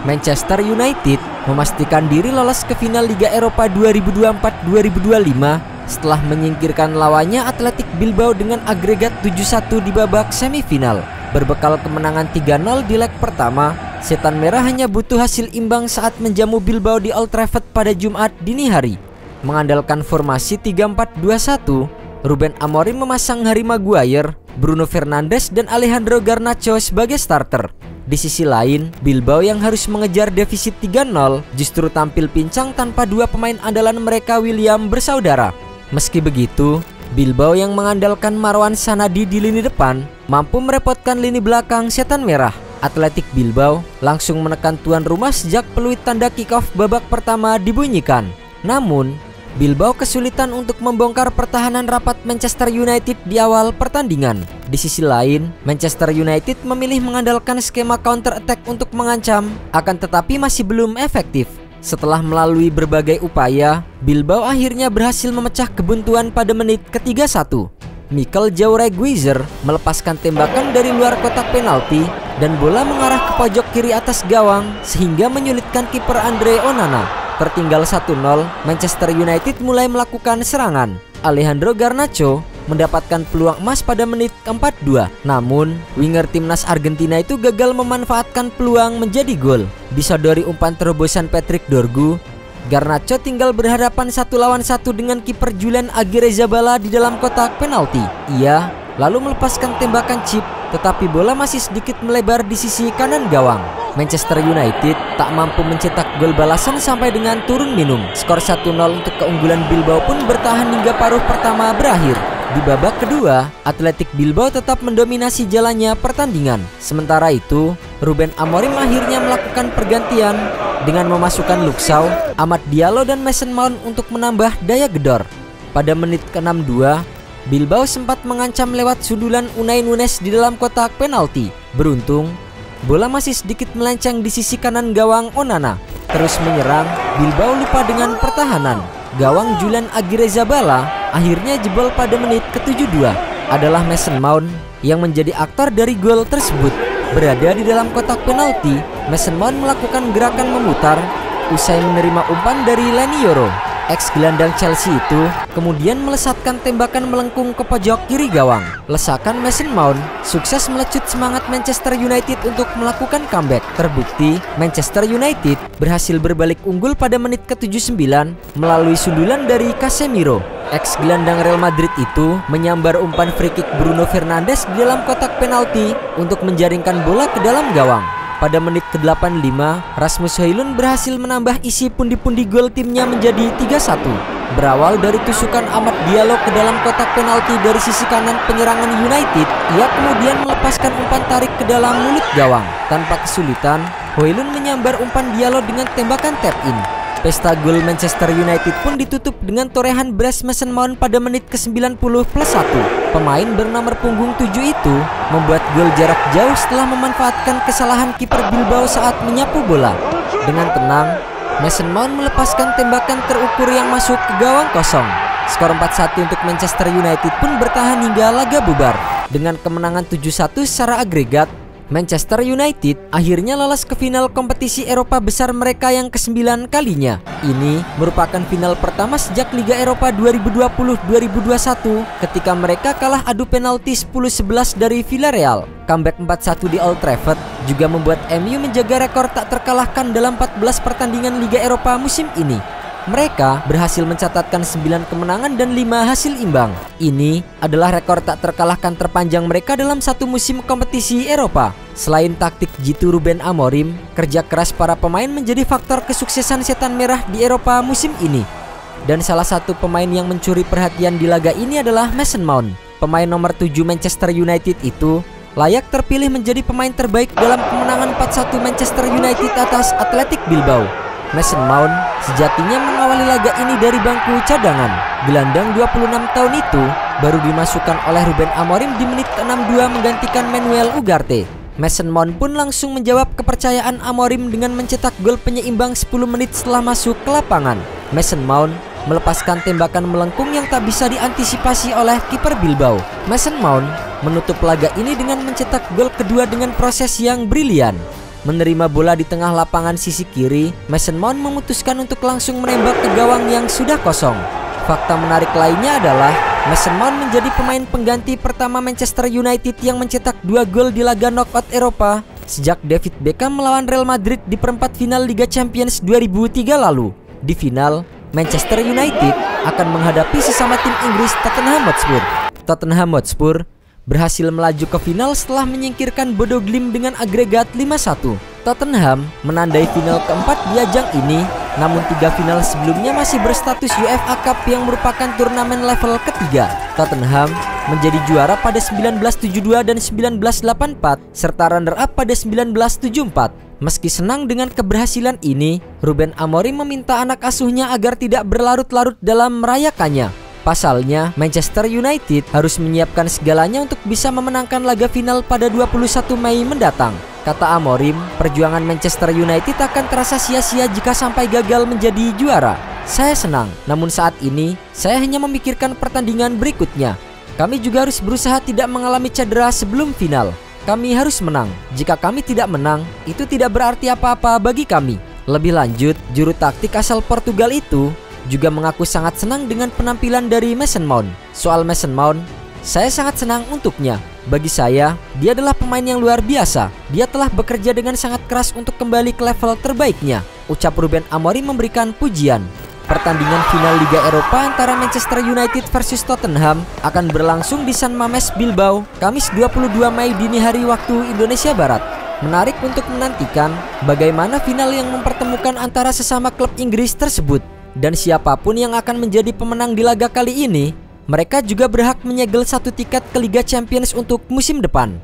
Manchester United memastikan diri lolos ke final Liga Eropa 2024-2025 setelah menyingkirkan lawannya Athletic Bilbao dengan agregat 7-1 di babak semifinal. Berbekal kemenangan 3-0 di leg pertama, Setan Merah hanya butuh hasil imbang saat menjamu Bilbao di Old Trafford pada Jumat dini hari. Mengandalkan formasi 3-4-2-1, Ruben Amorim memasang Harry Maguire, Bruno Fernandes dan Alejandro Garnacho sebagai starter. Di sisi lain, Bilbao yang harus mengejar defisit 3-0 justru tampil pincang tanpa dua pemain andalan mereka William bersaudara. Meski begitu, Bilbao yang mengandalkan Marwan Sanadi di lini depan mampu merepotkan lini belakang Setan Merah. Athletic Bilbao langsung menekan tuan rumah sejak peluit tanda kick-off babak pertama dibunyikan. Namun, Bilbao kesulitan untuk membongkar pertahanan rapat Manchester United di awal pertandingan. Di sisi lain, Manchester United memilih mengandalkan skema counter attack untuk mengancam, akan tetapi masih belum efektif. Setelah melalui berbagai upaya, Bilbao akhirnya berhasil memecah kebuntuan pada menit ke-31. Mikel Jaureguizer melepaskan tembakan dari luar kotak penalti dan bola mengarah ke pojok kiri atas gawang sehingga menyulitkan kiper Andre Onana. Tertinggal 1-0, Manchester United mulai melakukan serangan. Alejandro Garnacho mendapatkan peluang emas pada menit ke-42. Namun, winger timnas Argentina itu gagal memanfaatkan peluang menjadi gol. Disodori umpan terobosan Patrick Dorgu, Garnacho tinggal berhadapan 1 lawan 1 dengan kiper Julian Aguirrezabala di dalam kotak penalti. Ia lalu melepaskan tembakan chip, tetapi bola masih sedikit melebar di sisi kanan gawang. Manchester United tak mampu mencetak gol balasan sampai dengan turun minum. Skor 1-0 untuk keunggulan Bilbao pun bertahan hingga paruh pertama berakhir. Di babak kedua, Athletic Bilbao tetap mendominasi jalannya pertandingan. Sementara itu, Ruben Amorim akhirnya melakukan pergantian dengan memasukkan Luxau, Amad Diallo dan Mason Mount untuk menambah daya gedor. Pada menit ke-62, Bilbao sempat mengancam lewat sundulan Unai Nunes di dalam kotak penalti. Beruntung, bola masih sedikit melenceng di sisi kanan gawang Onana. Terus menyerang, Bilbao lupa dengan pertahanan. Gawang Julian Aguirrezabala akhirnya jebol pada menit ke-72. Adalah Mason Mount yang menjadi aktor dari gol tersebut. Berada di dalam kotak penalti, Mason Mount melakukan gerakan memutar usai menerima umpan dari Leny Yoro. Ex-gelandang Chelsea itu kemudian melesatkan tembakan melengkung ke pojok kiri gawang. Lesakan Mason Mount sukses melecut semangat Manchester United untuk melakukan comeback. Terbukti, Manchester United berhasil berbalik unggul pada menit ke-79 melalui sundulan dari Casemiro. Ex-gelandang Real Madrid itu menyambar umpan free kick Bruno Fernandes di dalam kotak penalti untuk menjaringkan bola ke dalam gawang. Pada menit ke-85, Rasmus Højlund berhasil menambah isi pundi-pundi gol timnya menjadi 3-1. Berawal dari tusukan Amad Diallo ke dalam kotak penalti dari sisi kanan penyerangan United, ia kemudian melepaskan umpan tarik ke dalam mulut gawang. Tanpa kesulitan, Højlund menyambar umpan Diallo dengan tembakan tap-in. Pesta gol Manchester United pun ditutup dengan torehan brace Mason Mount pada menit ke-90+1. Pemain bernomor punggung 7 itu membuat gol jarak jauh setelah memanfaatkan kesalahan kiper Bilbao saat menyapu bola. Dengan tenang, Mason Mount melepaskan tembakan terukur yang masuk ke gawang kosong. Skor 4-1 untuk Manchester United pun bertahan hingga laga bubar. Dengan kemenangan 7-1 secara agregat, Manchester United akhirnya lolos ke final kompetisi Eropa besar mereka yang ke-9 kalinya. Ini merupakan final pertama sejak Liga Eropa 2020-2021 ketika mereka kalah adu penalti 10-11 dari Villarreal. Comeback 4-1 di Old Trafford juga membuat MU menjaga rekor tak terkalahkan dalam 14 pertandingan Liga Eropa musim ini. Mereka berhasil mencatatkan 9 kemenangan dan 5 hasil imbang. Ini adalah rekor tak terkalahkan terpanjang mereka dalam satu musim kompetisi Eropa. Selain taktik jitu Ruben Amorim, kerja keras para pemain menjadi faktor kesuksesan Setan Merah di Eropa musim ini. Dan salah satu pemain yang mencuri perhatian di laga ini adalah Mason Mount. Pemain nomor 7 Manchester United itu layak terpilih menjadi pemain terbaik dalam kemenangan 4-1 Manchester United atas Athletic Bilbao. Mason Mount sejatinya mengawali laga ini dari bangku cadangan. Gelandang 26 tahun itu baru dimasukkan oleh Ruben Amorim di menit ke-62 menggantikan Manuel Ugarte. Mason Mount pun langsung menjawab kepercayaan Amorim dengan mencetak gol penyeimbang 10 menit setelah masuk ke lapangan. Mason Mount melepaskan tembakan melengkung yang tak bisa diantisipasi oleh kiper Bilbao. Mason Mount menutup laga ini dengan mencetak gol kedua dengan proses yang brilian. Menerima bola di tengah lapangan sisi kiri, Mason Mount memutuskan untuk langsung menembak ke gawang yang sudah kosong. Fakta menarik lainnya adalah Mason Mount menjadi pemain pengganti pertama Manchester United yang mencetak 2 gol di laga knockout Eropa sejak David Beckham melawan Real Madrid di perempat final Liga Champions 2003 lalu. Di final, Manchester United akan menghadapi sesama tim Inggris Tottenham Hotspur. Tottenham Hotspur berhasil melaju ke final setelah menyingkirkan Bodo Glimt dengan agregat 5-1. Tottenham menandai final keempat di ajang ini, namun 3 final sebelumnya masih berstatus UEFA Cup yang merupakan turnamen level ketiga. Tottenham menjadi juara pada 1972 dan 1984 serta runner-up pada 1974. Meski senang dengan keberhasilan ini, Ruben Amorim meminta anak asuhnya agar tidak berlarut-larut dalam merayakannya. Pasalnya, Manchester United harus menyiapkan segalanya untuk bisa memenangkan laga final pada 21 Mei mendatang. Kata Amorim, perjuangan Manchester United akan terasa sia-sia jika sampai gagal menjadi juara. Saya senang, namun saat ini saya hanya memikirkan pertandingan berikutnya. Kami juga harus berusaha tidak mengalami cedera sebelum final. Kami harus menang. Jika kami tidak menang, itu tidak berarti apa-apa bagi kami. Lebih lanjut, juru taktik asal Portugal itu juga mengaku sangat senang dengan penampilan dari Mason Mount. Soal Mason Mount, saya sangat senang untuknya. Bagi saya, dia adalah pemain yang luar biasa. Dia telah bekerja dengan sangat keras untuk kembali ke level terbaiknya, ucap Ruben Amorim memberikan pujian. Pertandingan final Liga Eropa antara Manchester United versus Tottenham akan berlangsung di San Mamés, Bilbao, Kamis 22 Mei dini hari waktu Indonesia Barat. Menarik untuk menantikan bagaimana final yang mempertemukan antara sesama klub Inggris tersebut. Dan siapapun yang akan menjadi pemenang di laga kali ini, mereka juga berhak menyegel 1 tiket ke Liga Champions untuk musim depan.